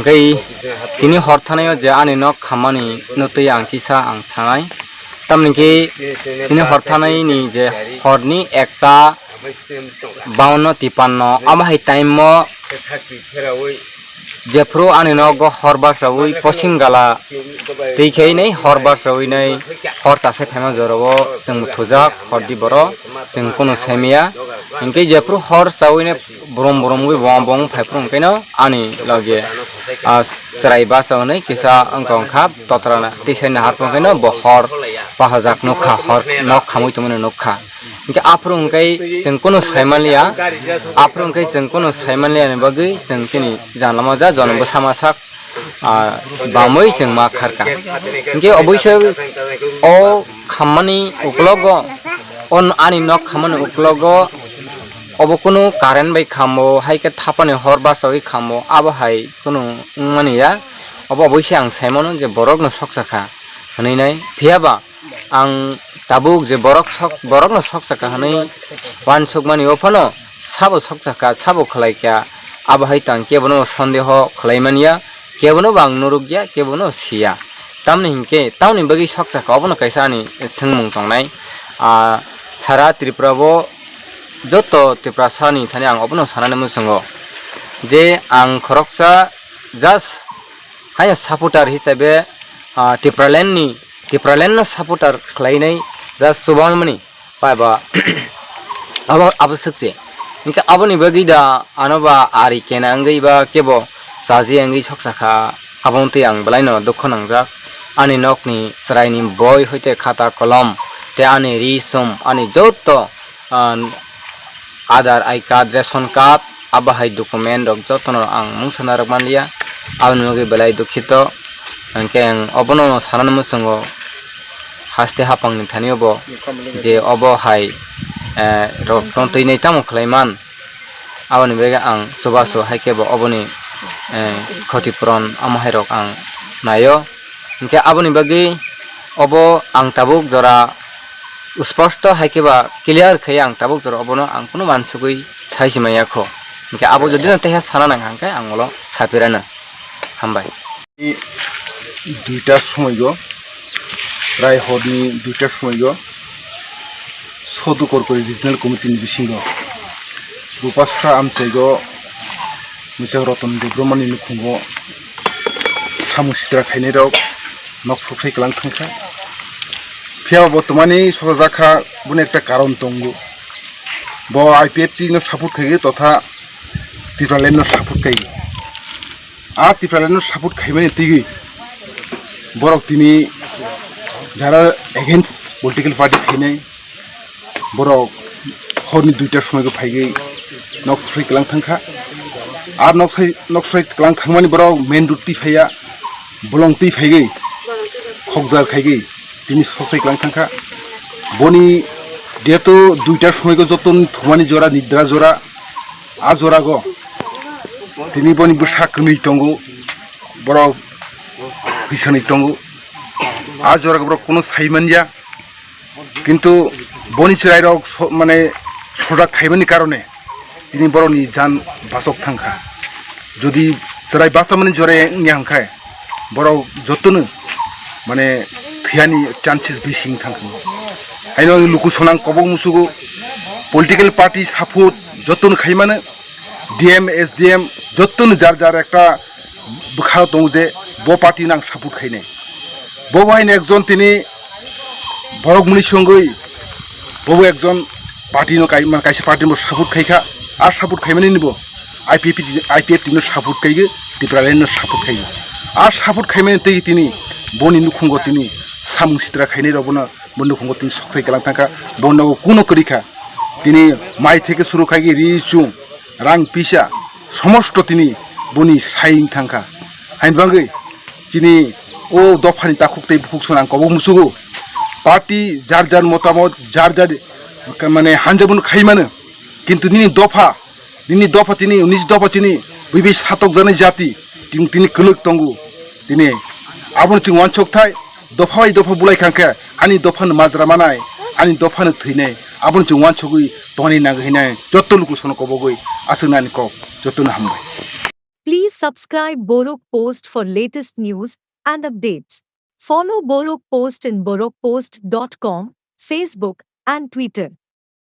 Gai kini horthanayo je ani nok khamani nutui ang kisa ang sangai tamni ki kini horthanai ni je horni ekta 52-53 amahai time mo jefro ani nok horba sawi posim gala teikhei nei horba sawi nei hor tase phema jorobo jeng thujak hordi boro jeng kono semia ingke jefro hor sawi ne brom gui bong phaiprom kaino ani lage cerai basa nei kisa angkong khap totrana tisena harpong kaino bo hor pahajak nokha hor nok khamui tumone nokha ingke aprung kai jeng kono saimalia aprung kai jeng kono saimalia ne bagui jeng tini janlama ja jonbo samasak bamoi jeng ma kharka ingke oboisoi o khamani uklogo on ani nok khamani uklogo obo kono current bai khambo haike thapani hor basoi khambo abo hai kono maniya obo oboisoi ang saimono je borok no soksakha hanai nai phiaba ang tabuk je borok no soksakha hanai wan sukmani ophono sabo soksakha sabo khlaikya abo hai tang kebono sondeho khlaimaniya kebono bang nurugya kebono sia tamni hinke tauni bagi soksakha obono kaisa ani sengmung tongnai sara tripura bo joto tripura sani thani ang obono sanane musungo je ang khoroksa just haya supporter hisabe tripura land no supporter khlainai just subhanmani paiba abo sakse inka aboni bagi da anoba ari kena angai ba kebo saji angai soksakha abonte ang balaino dokho nangjak ani nokni sraini boy hoite khata kolom te ani risum ani joto Aadhaar I card ration card abahai document rok jotono ang mungsana rok manliya aboni bagi belai dukhito angke ang obono sanan musango haste hapangni thaniobo je obo hai rok tontoi nei tamo khlaiman aboni bega ang subaso haikebo oboni khatipuron amahai rok ang nayo angke aboni bagi obo ang tabuk jora স্পষ্ট হাইকেবা clear খাই ang tabuk jora obono ang kuno mansugui saismaya kho angke abo jodi na teha sana nang angke angolo sapirana hambai দুইটার সময় গো প্রায় হরনি দুইটার সময় গো সদুকর করে রিজনাল কমিটিনি বিসিঙ্গ রূপাশ্রা আমচাইগো মিসা রতন দেব্রমানি নুখুঙ্গো সামুসিদ্রা খাইনাই রক নক ফুফাই গলাং थांखा ফিয়া বর্তমানে সহজাখা বুনে একটা কারণ তঙ্গু ব আইপিএফটি নো সাপোর্ট খাইগে তথা ত্রিপুরাল্যান্ড নো সাপোর্ট খাইগে আর ত্রিপুরাল্যান্ড নো সাপোর্ট খাইমানে তিগি বরক তিনি যারা এগেন্স্ট পলিটিক্যাল পার্টি খাইনাই বরক হরনি দুইটার সময়কে ফাইগে নকসাই গলাং थांखा আর নকসাই গলাং थांमानि বরক মেন রুটটি ফাইয়া বলংতি ফাইগে খকজার খাইগে তিনি সসাই গলাং थांखा বনি যেহেতু দুইটার সময়কে যতন থুমানি জোড়া নিদ্রা জোড়া আ জোড়া গো তিনি বনি সাকনি টঙ্গু বড় হিসানি টঙ্গু আ জোড়া বড় কোনো সাইমানিয়া কিন্তু বনি চিরাই রক মানে সজা খাইমানি কারণে তিনি বড়নি জান বাসক थांखा যদি চিরাই বাসা মানে জোরে নি হাंखाय বড় যতন মানে থিয়ানি চান্সেস বেশি थांखा আইনো লুকু সনাং কবং মুসুগু পলিটিক্যাল পার্টি সাপোর্ট যতন খাইমানে ডিএম এসডিএম যতন যার যার একটা বখা দং যে ব পার্টি নাং সাপোর্ট খাইনে ববাইন একজন তিনি বরকমুনি সঙ্গই ববু একজন পার্টি নো মানে কাইসে পার্টি নো সাপোর্ট খাইখা আর সাপোর্ট খাইমানে নিব আইপিএফ টিনো সাপোর্ট খাইগে ত্রিপুরাল্যান্ড নো সাপোর্ট খাইগে আর সাপোর্ট খাইমানে তেই তিনি বনি নুখুঙ্গ তিনি সামুং সিত্রা খাইনে রবনা বন্ধুখঙ্গ তিনি সকসাই গলাং थांखा বন্নগো কোনো করিখা তিনি মাই থেকে শুরু খাইগে রিচুং রাং পিসা সমস্ত তিনি বনি সাইং थांखा হাইনবাঙ্গै তিনি ও দফানি তাকুকতাই ফুকসনাং কবং মুসুগু পার্টি যার যার মতামত যার যার মানে হানজাবন খাইমানো কিন্তু নিনি দফা তিনি 19 দফা তিনি বিবি সাতক জানাই জাতি তিনি কলক তঙ্গু তিনি আবন চিং ওয়ানচক থাই দফাই দফা বুলাই খাंखा আনি দফান মাজরা মানাই আনি দফান থইনে আবন চিং ওয়ানচগুই তনি নাগহিনাই যত লুকু সন কবগই আসনানি কব যতন হামবাই Please subscribe Borok Post for latest news and updates. Follow Borok Post in borokpost.com, Facebook and Twitter.